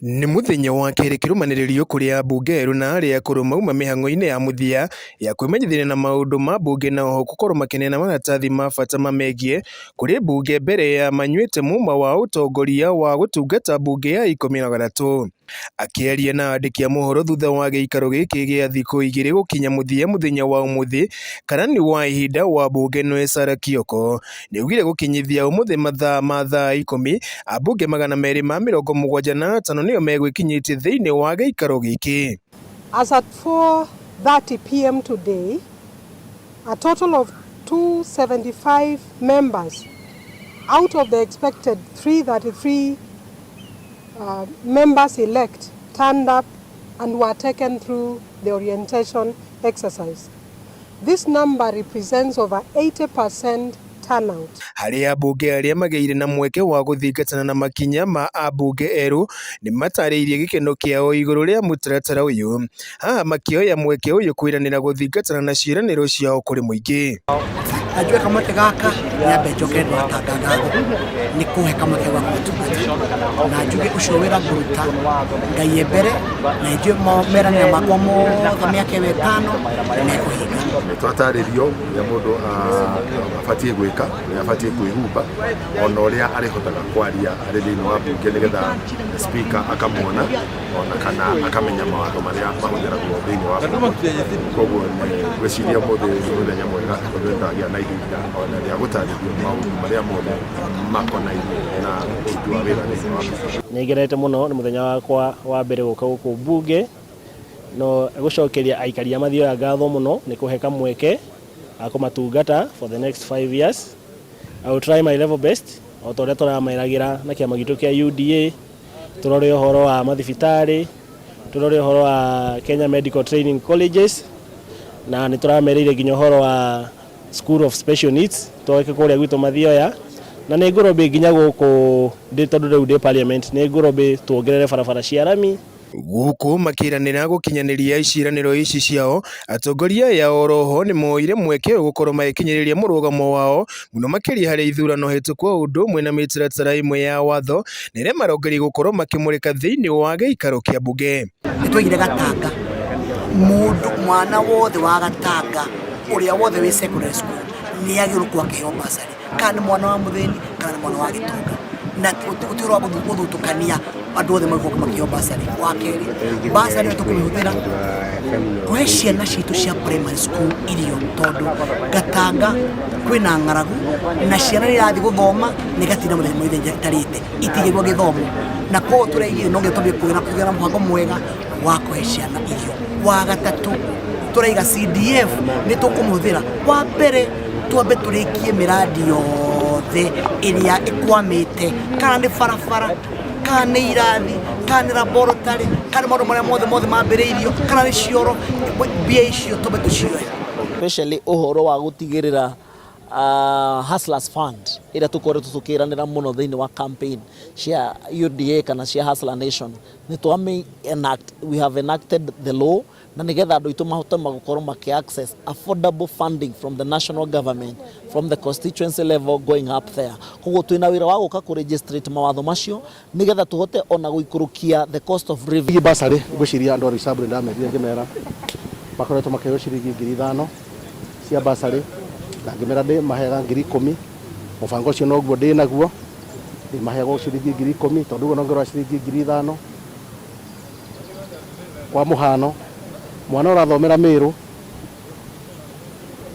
Nĩ mũthenya wa kerĩ kĩrũmanĩrĩrio kũrĩ ambunge erũ na arĩa akũrũ mauma mĩhang'o-inĩ ya mũthia ya kwĩmenyithania na maũndũ ma mbunge na oho gũkorwo makeneana maratathi ma bata mamegiĩ kũrĩ mbunge mbere ya manyuite muuma wa ũtongoria wa gũtungata mbunge ya 16. Akĩaria na andĩki a mohoro thutha wa gĩikaro gĩkĩ gĩa thikũ igĩrĩ gũkinya mũthia mũthenya wa ũmũthĩ, karani wa ihinda wa mbunge Noe Sarah Kioko nĩaugire gũkinyithia ũmũthĩ mathaa 10 ambunge 275 nĩo megwĩkinyĩtie thĩinĩ wa gĩikaro gĩkĩ. As at 4:30 p.m. today, a total of 275 members out of the expected 333 members elect turned up and were taken through the orientation exercise. This number represents over 80% turnout. Harĩ ambunge arĩa magĩire na mweke wa gũthingatana na makinya ma ambunge erũ nĩ matarĩirie gĩkeno kĩao igũrũ rĩa mũtaratara ũyũ. Haha makĩoya mweke ũyũ kwĩranĩra gũthingatana na ciĩranĩro ciao kũrĩ mũingĩ. Najua kamweke gaka nyambe njoke ndwatangatho nĩ kũhe kamweke ga gũtungata na njuge ũcio wĩra ngũruta ngai mbere na njue meranĩra makwa mothe mĩaka 5 nĩmekũhinga. Twatarĩrio ya mũndũ abatiĩ gwĩka na abatiĩ kwĩhumba ona ũrĩa arĩhotaga kwaria arĩ thĩinĩ wa mbunge nĩgetha speaker akamuona ona kana akamenya mawatho marĩa mahũthĩragwo thĩinĩ wa mbunge. Koguo gwĩciria ũmũthĩ nĩ mũthenya mwega tondũ na ihinda ona rĩa gũtarĩrio maũndũ marĩa mothe makonainie na ũruti wa wĩra thĩinĩ wa mbunge. Nĩngenete mũno nĩ mũthenya wakwa wa mbere gũka gũkũ mbunge no gũcokeria aikari a mathioya ngatho mũno nĩ kũhe kamweke akũmatungata for the next 5 years. I will try my level best o torĩa tũrameragĩra na kĩama gitũ kĩa UDA, tũrore ũhoro wa mathibitarĩ, tũrore ũhoro wa Kenya Medical Training Colleges na nĩ tũramereire nginya ũhoro wa School of Special Needs tweke kũrĩa gwitũ mathioya na nĩ ngũrũmbe nginya gũkũ ndĩ tondũ rĩu ndĩ parliament nĩ ngũrũmbe tuongerere barabara cia rami. Gũkũ makĩranĩra gũkinyanĩria iciranĩro ici ciao, atongoria ya oroho nĩ moire mweke gũkorwo magĩkinyĩrĩria mũrũgamo wao mũno makĩria harĩ ithurano hetũku ũndũ ũmwe na mĩtaratara ĩmwe ya watho na ĩrĩa marongeria gũkorwo makĩmũrĩka thĩinĩ wa gĩikaro kĩa mbunge. Nĩtwaigire gatanga mũndũ mwana wothe wa gatanga ũrĩa wothe wĩ secondary school nĩ agĩrũkwo akĩheo basari kana mwana wa mũthĩni kana mwana wa gĩtonga na ũtũrwa gũthutũkania andũ othe magũka makĩheo basari. Wa kerĩ basari tũkũmĩhũthĩra kũhe ciana citũ cia primary school irio tondũ gatanga kwĩna ng'aragu na ciana irathiĩ gũthoma nĩgatinda mũthenya mwĩthĩ itarĩte itigĩrwo gĩthomo na koguo tũreigire no gĩtũmie kũgĩa na mũbango mwega wa kũhe ciana irio. Wa gatatũ tũraiga CDF nĩ tũkũmũhũthĩra wa mbere twambe tũrĩkie mĩradi yothe ĩrĩa ĩkwamĩte kana nĩ barabara kana nĩ irathi kana nĩ laboratory kana maũndũ marĩa mothe mambĩrĩirio kana nĩ cioro mbia icio twambe tũcioe. Especially ũhoro wa gũtigĩrĩra Hustlers Fund ĩrĩa tũkoretwo tũkĩranĩra mũno thĩinĩ wa campaign cia UDA kana cia Hustler Nation nĩ we have enacted the law na nĩgetha andũ aitũ mahote gũkorwo maki-access affordable funding from the national government from the constituency level going up there. Koguo twĩna wĩra wa gũka kũregistrate mawatho macio nĩgetha tũhote ona gũikũrũkia the cost of living. Basarĩ ngwĩciria andũ a Roysambu ndamerire ngĩmera makoretwo makĩheo ciringi 5,000 cia basarĩ na ngĩmera ndĩ maheaga 10,000. Mũbango ũcio noguo ndĩ naguo ndĩ maheagwo ciringi 10,000 tondũ ũguo nongerwa ciringi 5,000 kwa mũhano mwana ũrathomera Mĩrũ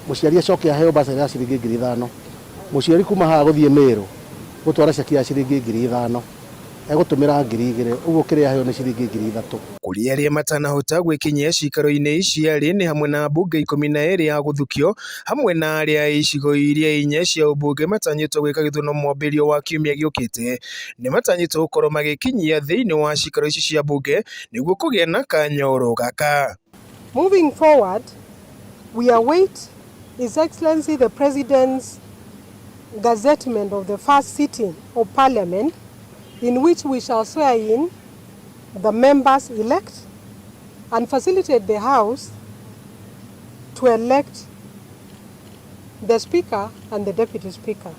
mũciari acoke aheo basarĩ ya ciringi 5,000. Mũciari kuma haha gũthiĩ Mĩrũ gũtwara ceki ya ciringi 5,000 egũtũmĩra 2,000 ũguo kĩrĩa aheo nĩ ciringi 3,000. Kũrĩ arĩa matanahota gwĩkinyia ciikaro-inĩ ici arĩ nĩ hamwe na mbunge 12 ya gũthukio hamwe na arĩa icigo iria 4 cia ũmbunge matanyĩtwo gwĩka gĩthurano mwambĩrĩrio wa kiumia gĩũkĩte nĩ matanyĩtwo gũkorwo magĩkinyia thĩinĩ wa ciikaro ici cia mbunge nĩguo kũgĩa na kanyoro gaka. Moving forward, we await His Excellency the President's gazettement of the first sitting of Parliament in which we shall swear in the members elect and facilitate the House to elect the Speaker and the Deputy Speaker.